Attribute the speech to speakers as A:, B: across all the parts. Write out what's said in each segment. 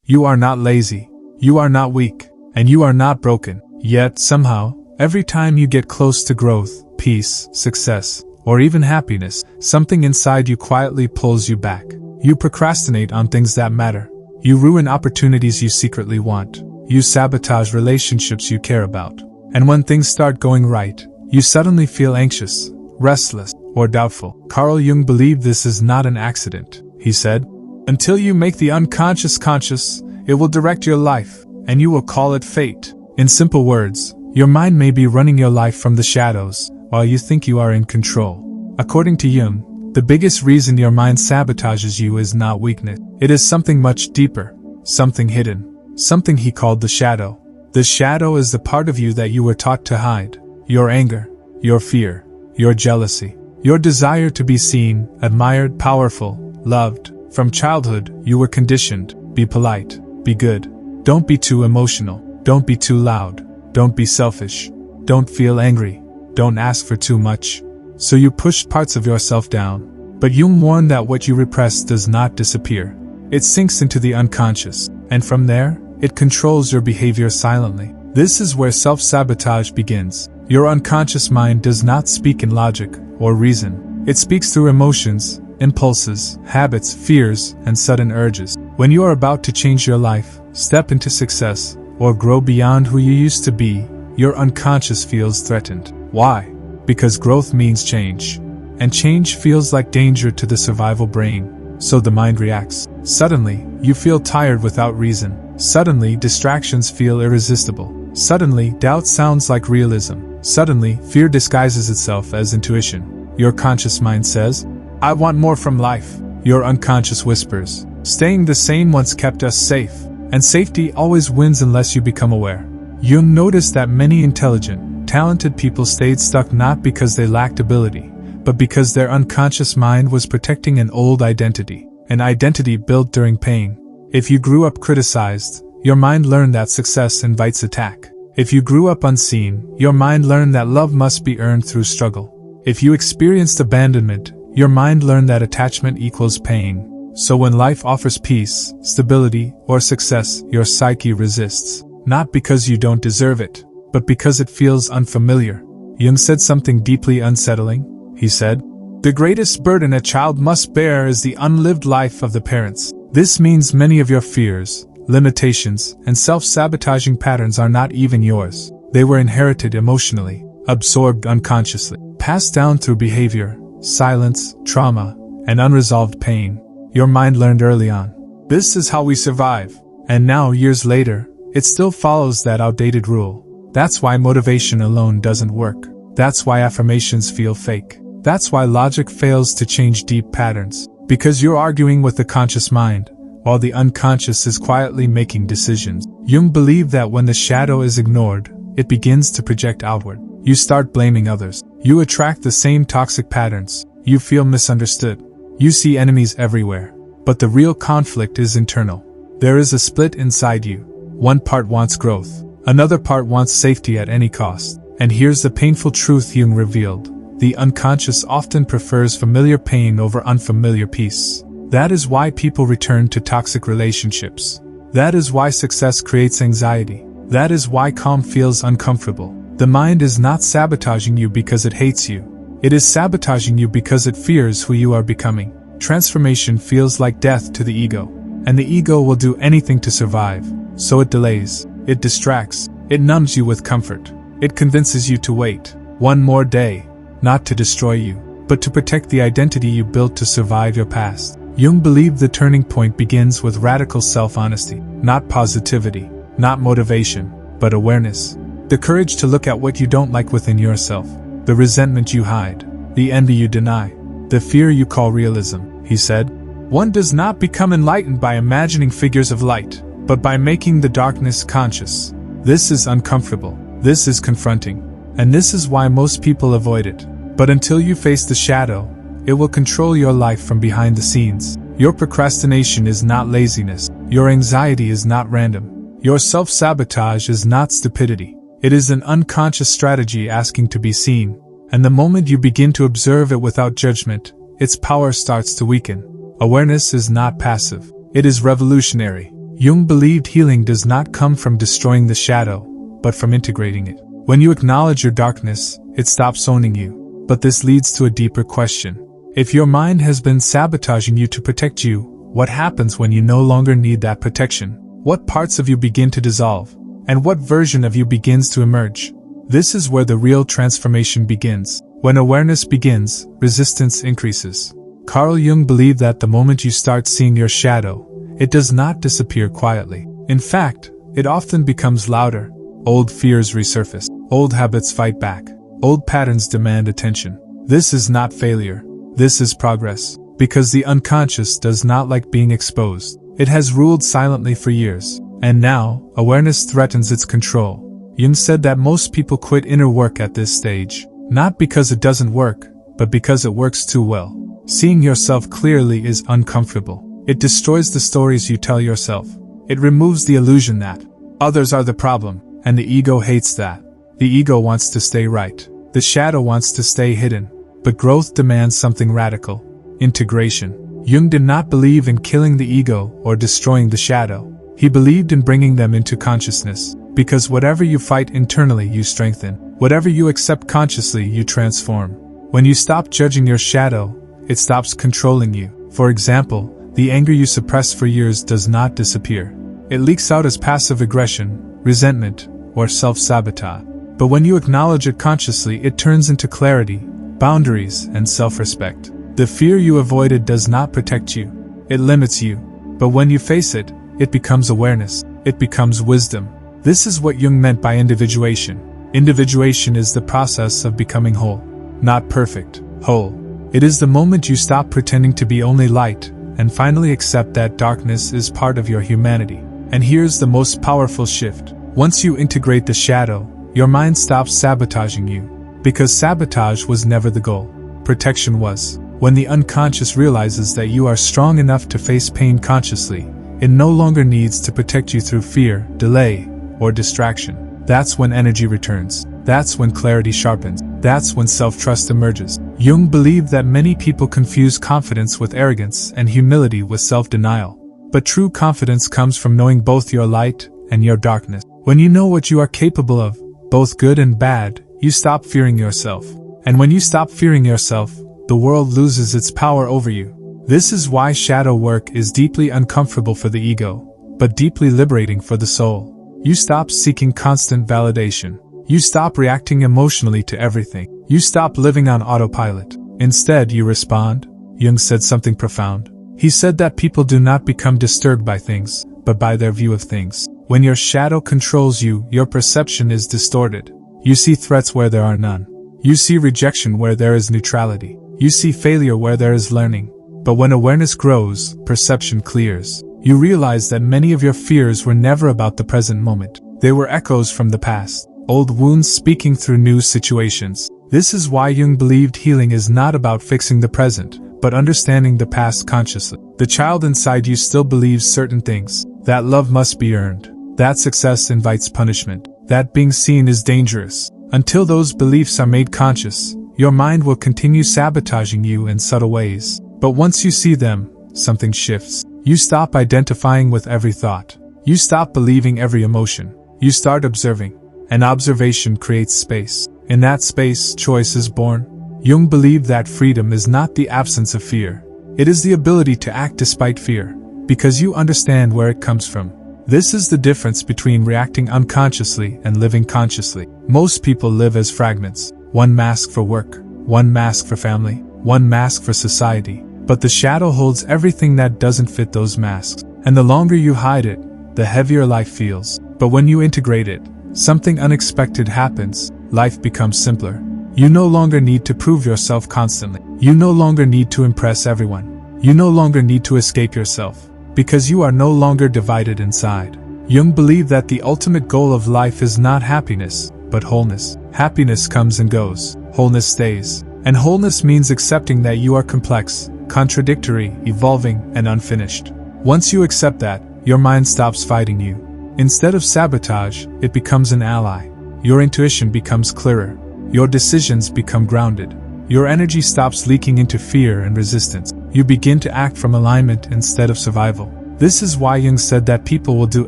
A: You are not lazy. You are not weak. And you are not broken. Yet, somehow, every time you get close to growth, peace, success, or even happiness, something inside you quietly pulls you back. You procrastinate on things that matter. You ruin opportunities you secretly want. You sabotage relationships you care about. And when things start going right, you suddenly feel anxious, restless, or doubtful. Carl Jung believed this is not an accident. He said, "Until you make the unconscious conscious, it will direct your life, and you will call it fate." In simple words, your mind may be running your life from the shadows, while you think you are in control. According to Jung, the biggest reason your mind sabotages you is not weakness. It is something much deeper, something hidden, something he called the shadow. The shadow is the part of you that you were taught to hide. Your anger, your fear, your jealousy, your desire to be seen, admired, powerful, loved. From childhood, you were conditioned, be polite, be good. Don't be too emotional, don't be too loud, don't be selfish, don't feel angry, don't ask for too much. So you pushed parts of yourself down. But Jung warned that what you repress does not disappear. It sinks into the unconscious, and from there, it controls your behavior silently. This is where self-sabotage begins. Your unconscious mind does not speak in logic or reason. It speaks through emotions, impulses, habits, fears, and sudden urges. When you are about to change your life, step into success, or grow beyond who you used to be, your unconscious feels threatened. Why? Because growth means change. And change feels like danger to the survival brain. So the mind reacts. Suddenly, you feel tired without reason. Suddenly, distractions feel irresistible. Suddenly, doubt sounds like realism. Suddenly, fear disguises itself as intuition. Your conscious mind says, "I want more from life." Your unconscious whispers, "Staying the same once kept us safe." And safety always wins unless you become aware. Jung noticed that many intelligent, talented people stayed stuck not because they lacked ability, but because their unconscious mind was protecting an old identity, an identity built during pain. If you grew up criticized, your mind learned that success invites attack. If you grew up unseen, your mind learned that love must be earned through struggle. If you experienced abandonment, your mind learned that attachment equals pain. So when life offers peace, stability, or success, your psyche resists. Not because you don't deserve it, but because it feels unfamiliar. Jung said something deeply unsettling. He said, "The greatest burden a child must bear is the unlived life of the parents." This means many of your fears, limitations, and self-sabotaging patterns are not even yours. They were inherited emotionally, absorbed unconsciously, passed down through behavior, silence, trauma, and unresolved pain. Your mind learned early on, "This is how we survive." And now, years later, it still follows that outdated rule. That's why motivation alone doesn't work. That's why affirmations feel fake. That's why logic fails to change deep patterns. Because you're arguing with the conscious mind, while the unconscious is quietly making decisions. Jung believed that when the shadow is ignored, it begins to project outward. You start blaming others. You attract the same toxic patterns. You feel misunderstood. You see enemies everywhere. But the real conflict is internal. There is a split inside you. One part wants growth. Another part wants safety at any cost. And here's the painful truth Jung revealed. The unconscious often prefers familiar pain over unfamiliar peace. That is why people return to toxic relationships. That is why success creates anxiety. That is why calm feels uncomfortable. The mind is not sabotaging you because it hates you. It is sabotaging you because it fears who you are becoming. Transformation feels like death to the ego. And the ego will do anything to survive. So it delays. It distracts. It numbs you with comfort. It convinces you to wait one more day. Not to destroy you, but to protect the identity you built to survive your past. Jung believed the turning point begins with radical self-honesty, not positivity, not motivation, but awareness. The courage to look at what you don't like within yourself, the resentment you hide, the envy you deny, the fear you call realism. He said, "One does not become enlightened by imagining figures of light, but by making the darkness conscious." This is uncomfortable. This is confronting. And this is why most people avoid it. But until you face the shadow, it will control your life from behind the scenes. Your procrastination is not laziness. Your anxiety is not random. Your self-sabotage is not stupidity. It is an unconscious strategy asking to be seen. And the moment you begin to observe it without judgment, its power starts to weaken. Awareness is not passive. It is revolutionary. Jung believed healing does not come from destroying the shadow, but from integrating it. When you acknowledge your darkness, it stops owning you. But this leads to a deeper question. If your mind has been sabotaging you to protect you, what happens when you no longer need that protection? What parts of you begin to dissolve? And what version of you begins to emerge? This is where the real transformation begins. When awareness begins, resistance increases. Carl Jung believed that the moment you start seeing your shadow, it does not disappear quietly. In fact, it often becomes louder. Old fears resurface. Old habits fight back. Old patterns demand attention. This is not failure. This is progress. Because the unconscious does not like being exposed. It has ruled silently for years. And now, awareness threatens its control. Jung said that most people quit inner work at this stage. Not because it doesn't work, but because it works too well. Seeing yourself clearly is uncomfortable. It destroys the stories you tell yourself. It removes the illusion that others are the problem, and the ego hates that. The ego wants to stay right. The shadow wants to stay hidden. But growth demands something radical. Integration. Jung did not believe in killing the ego or destroying the shadow. He believed in bringing them into consciousness. Because whatever you fight internally, you strengthen. Whatever you accept consciously, you transform. When you stop judging your shadow, it stops controlling you. For example, the anger you suppress for years does not disappear. It leaks out as passive aggression, resentment, or self-sabotage. But when you acknowledge it consciously, it turns into clarity, boundaries, and self-respect. The fear you avoided does not protect you. It limits you. But when you face it, it becomes awareness. It becomes wisdom. This is what Jung meant by individuation. Individuation is the process of becoming whole. Not perfect, whole. It is the moment you stop pretending to be only light, and finally accept that darkness is part of your humanity. And here's the most powerful shift. Once you integrate the shadow, your mind stops sabotaging you. Because sabotage was never the goal. Protection was. When the unconscious realizes that you are strong enough to face pain consciously, it no longer needs to protect you through fear, delay, or distraction. That's when energy returns. That's when clarity sharpens. That's when self-trust emerges. Jung believed that many people confuse confidence with arrogance and humility with self-denial. But true confidence comes from knowing both your light and your darkness. When you know what you are capable of, both good and bad, you stop fearing yourself. And when you stop fearing yourself, the world loses its power over you. This is why shadow work is deeply uncomfortable for the ego, but deeply liberating for the soul. You stop seeking constant validation. You stop reacting emotionally to everything. You stop living on autopilot. Instead, you respond. Jung said something profound. He said that people do not become disturbed by things, but by their view of things. When your shadow controls you, your perception is distorted. You see threats where there are none. You see rejection where there is neutrality. You see failure where there is learning. But when awareness grows, perception clears. You realize that many of your fears were never about the present moment. They were echoes from the past. Old wounds speaking through new situations. This is why Jung believed healing is not about fixing the present, but understanding the past consciously. The child inside you still believes certain things. That love must be earned. That success invites punishment. That being seen is dangerous. Until those beliefs are made conscious, your mind will continue sabotaging you in subtle ways. But once you see them, something shifts. You stop identifying with every thought. You stop believing every emotion. You start observing. And observation creates space. In that space, choice is born. Jung believed that freedom is not the absence of fear. It is the ability to act despite fear, because you understand where it comes from. This is the difference between reacting unconsciously and living consciously. Most people live as fragments. One mask for work, one mask for family, one mask for society. But the shadow holds everything that doesn't fit those masks. And the longer you hide it, the heavier life feels. But when you integrate it, something unexpected happens. Life becomes simpler. You no longer need to prove yourself constantly. You no longer need to impress everyone. You no longer need to escape yourself. Because you are no longer divided inside. Jung believed that the ultimate goal of life is not happiness, but wholeness. Happiness comes and goes. Wholeness stays. And wholeness means accepting that you are complex, contradictory, evolving, and unfinished. Once you accept that, your mind stops fighting you. Instead of sabotage, it becomes an ally. Your intuition becomes clearer. Your decisions become grounded. Your energy stops leaking into fear and resistance. You begin to act from alignment instead of survival. This is why Jung said that people will do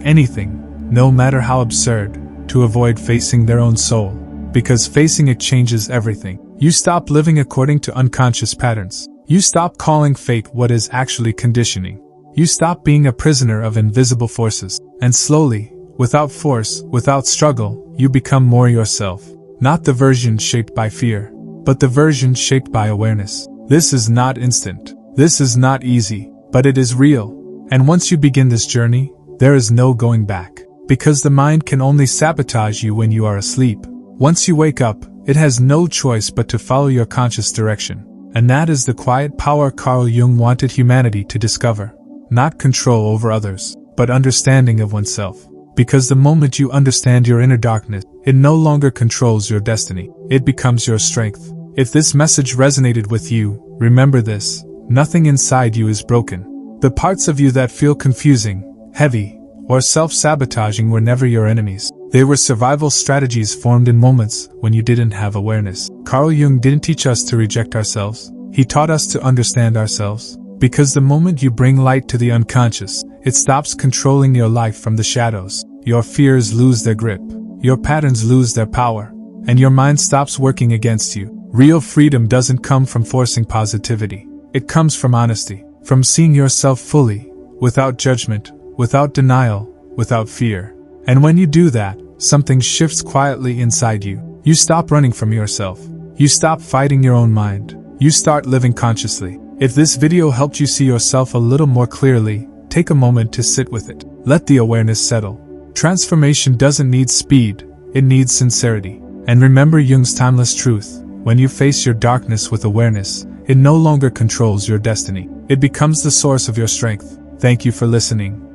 A: anything, no matter how absurd, to avoid facing their own soul. Because facing it changes everything. You stop living according to unconscious patterns. You stop calling fate what is actually conditioning. You stop being a prisoner of invisible forces. And slowly, without force, without struggle, you become more yourself. Not the version shaped by fear, but the version shaped by awareness. This is not instant. This is not easy, but it is real. And once you begin this journey, there is no going back. Because the mind can only sabotage you when you are asleep. Once you wake up, it has no choice but to follow your conscious direction. And that is the quiet power Carl Jung wanted humanity to discover. Not control over others, but understanding of oneself. Because the moment you understand your inner darkness, it no longer controls your destiny. It becomes your strength. If this message resonated with you, remember this: nothing inside you is broken. The parts of you that feel confusing, heavy, or self-sabotaging were never your enemies. They were survival strategies formed in moments when you didn't have awareness. Carl Jung didn't teach us to reject ourselves. He taught us to understand ourselves. Because the moment you bring light to the unconscious, it stops controlling your life from the shadows. Your fears lose their grip. Your patterns lose their power. And your mind stops working against you. Real freedom doesn't come from forcing positivity. It comes from honesty. From seeing yourself fully, without judgment, without denial, without fear. And when you do that, something shifts quietly inside you. You stop running from yourself. You stop fighting your own mind. You start living consciously. If this video helped you see yourself a little more clearly, take a moment to sit with it. Let the awareness settle. Transformation doesn't need speed, it needs sincerity. And remember Jung's timeless truth: when you face your darkness with awareness, it no longer controls your destiny. It becomes the source of your strength. Thank you for listening.